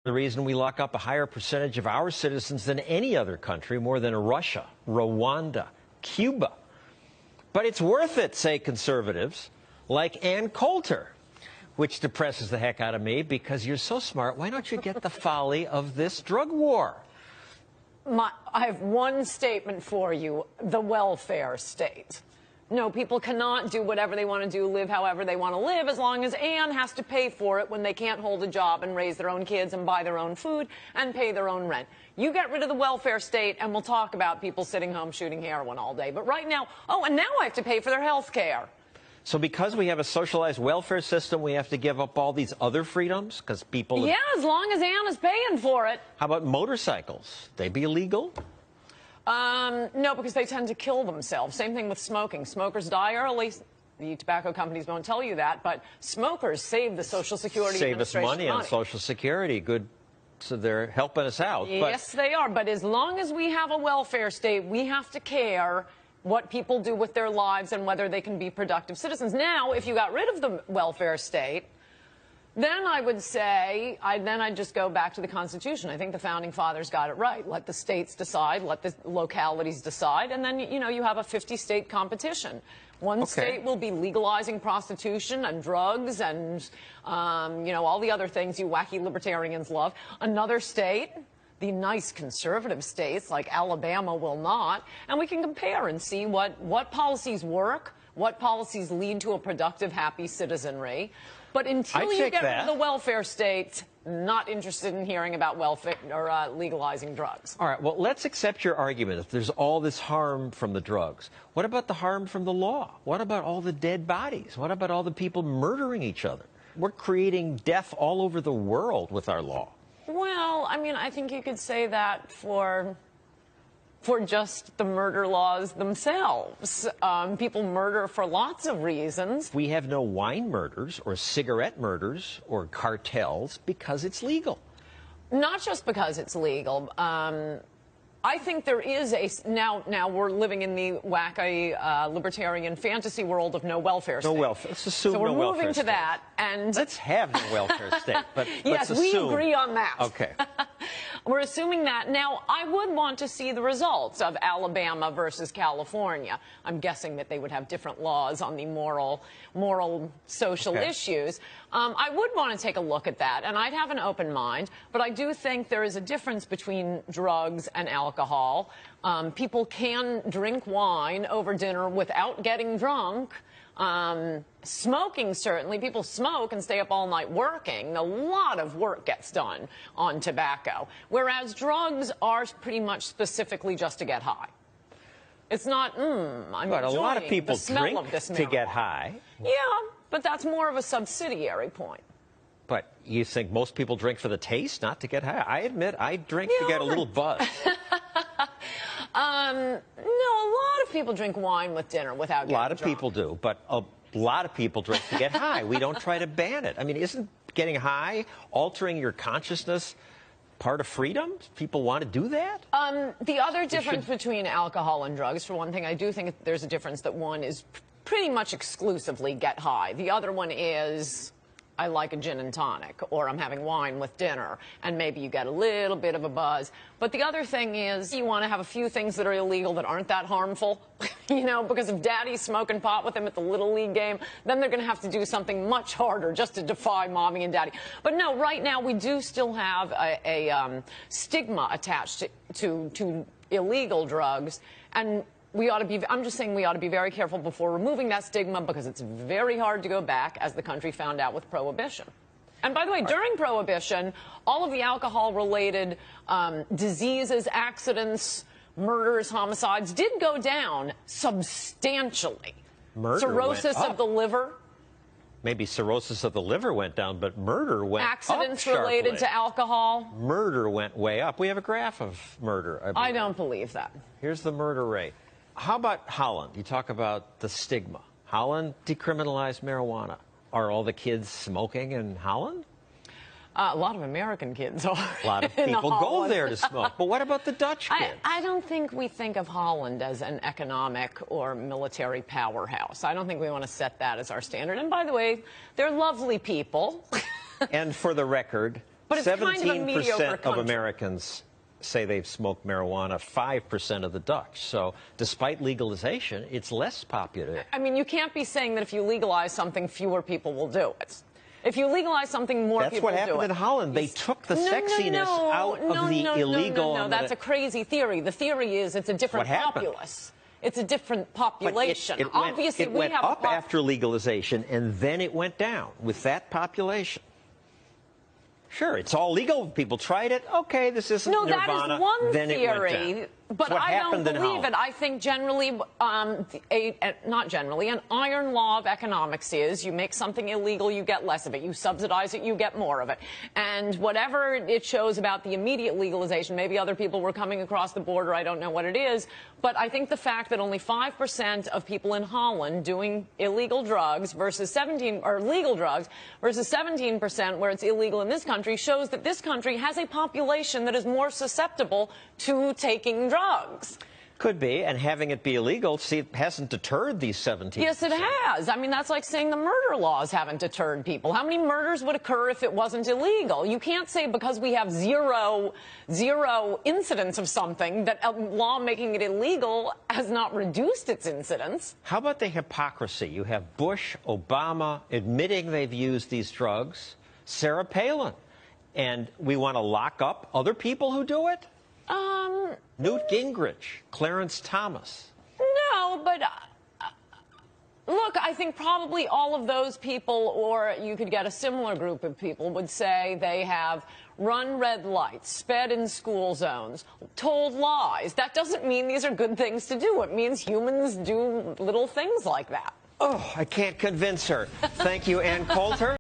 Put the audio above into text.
The reason we lock up a higher percentage of our citizens than any other country, more than Russia, Rwanda, Cuba. But it's worth it, say conservatives like Coulter, which depresses the heck out of me because you're so smart. Why don't you get the folly of this drug war? I have one statement for you: the welfare state. No, people cannot do whatever they want to do, live however they want to live, as long as Ann has to pay for it when they can't hold a job and raise their own kids and buy their own food and pay their own rent. You get rid of the welfare state and we'll talk about people sitting home shooting heroin all day. But right now, oh, and now I have to pay for their health care. So because we have a socialized welfare system, we have to give up all these other freedoms? Because people... Yeah, as long as Ann is paying for it. How about motorcycles? They be illegal? No, because they tend to kill themselves. Same thing with smoking. Smokers die early. The tobacco companies won't tell you that, but smokers save the Social Security Administration money. Save us money on Social Security. Good. So they're helping us out. Yes, they are. But as long as we have a welfare state, we have to care what people do with their lives and whether they can be productive citizens. Now, if you got rid of the welfare state, then I would say, I'd just go back to the Constitution. I think the Founding Fathers got it right. Let the states decide, let the localities decide, and then, you know, you have a 50-state competition. One state will be legalizing prostitution and drugs and, you know, all the other things you wacky libertarians love. Another state, the nice conservative states like Alabama, will not. And we can compare and see what policies work, what policies lead to a productive, happy citizenry. But until you get rid of the welfare state, not interested in hearing about welfare or legalizing drugs. All right, well, let's accept your argument. If there's all this harm from the drugs, what about the harm from the law? What about all the dead bodies? What about all the people murdering each other? We're creating death all over the world with our law. Well, I mean, I think you could say that for just the murder laws themselves. People murder for lots of reasons. We have no wine murders or cigarette murders or cartels because it's legal. Not just because it's legal. I think there is now we're living in the wacky libertarian fantasy world of no welfare state. No welfare. Let's assume no welfare state. So we're moving to that, and let's have no welfare state. But yes, let's assume. We agree on that. Okay. We're assuming that. Now, I would want to see the results of Alabama versus California. I'm guessing that they would have different laws on the moral, social issues. I would want to take a look at that, and I'd have an open mind. But I do think there is a difference between drugs and alcohol. People can drink wine over dinner without getting drunk. Smoking, certainly. People smoke and stay up all night working. A lot of work gets done on tobacco, whereas drugs are pretty much specifically just to get high. It's not, I'm but a lot of people the smell drink of this to get high. Yeah, but that's more of a subsidiary point. But you think most people drink for the taste, not to get high? I admit, I drink to get a little buzz. No, a lot of people drink wine with dinner without getting drunk. A lot of people do, but a lot of people drink to get high. We don't try to ban it. I mean, isn't getting high, altering your consciousness, part of freedom? People want to do that? The other difference between alcohol and drugs, for one thing, I do think there's a difference that one is pretty much exclusively get high. The other one is, I like a gin and tonic, or I'm having wine with dinner, and maybe you get a little bit of a buzz. But the other thing is, you want to have a few things that are illegal that aren't that harmful, you know, because if daddy's smoking pot with him at the Little League game, then they're going to have to do something much harder just to defy mommy and daddy. But no, right now we do still have a stigma attached to illegal drugs, and we ought to be, I'm just saying we ought to be very careful before removing that stigma, because it's very hard to go back, as the country found out with Prohibition. And by the way, during Prohibition, all of the alcohol-related diseases, accidents, murders, homicides did go down substantially. Cirrhosis of the liver. Maybe cirrhosis of the liver went down, but murder went up sharply. Accidents related to alcohol. Murder went way up. We have a graph of murder. I don't believe that. Here's the murder rate. How about Holland? You talk about the stigma. Holland decriminalized marijuana. Are all the kids smoking in Holland? A lot of American kids are. A lot of people go there to smoke. But what about the Dutch kids? I don't think we think of Holland as an economic or military powerhouse. I don't think we want to set that as our standard. And by the way, they're lovely people. And for the record, But it's kind of a mediocre 17% of country. Americans say they've smoked marijuana, 5% of the Dutch. So despite legalization, it's less popular. I mean, you can't be saying that if you legalize something, fewer people will do it. If you legalize something, more people will do it. That's what happened in Holland. They took the sexiness out of the illegal. No, that's a crazy theory. The theory is it's a different populace. It's a different population. Obviously, it went up after legalization, and then it went down with that population. Sure, it's all legal. People tried it. Okay, this isn't Nirvana. No, that is one then theory. It went down. But I don't believe it. I think generally, not generally, an iron law of economics is you make something illegal, you get less of it. You subsidize it, you get more of it. And whatever it shows about the immediate legalization, maybe other people were coming across the border, I don't know what it is. But I think the fact that only 5% of people in Holland doing illegal drugs versus legal drugs versus 17% where it's illegal in this country shows that this country has a population that is more susceptible to taking drugs. Could be, and having it be illegal, see, it hasn't deterred these 17%. Yes, it has. I mean, that's like saying the murder laws haven't deterred people. How many murders would occur if it wasn't illegal? You can't say because we have zero incidents of something that a law making it illegal has not reduced its incidence. How about the hypocrisy? You have Bush, Obama admitting they've used these drugs, Sarah Palin, and we want to lock up other people who do it? Newt Gingrich, Clarence Thomas. No, but look, I think probably all of those people, or you could get a similar group of people, would say they have run red lights, sped in school zones, told lies. That doesn't mean these are good things to do. It means humans do little things like that. Oh, I can't convince her. Thank you, Ann Coulter.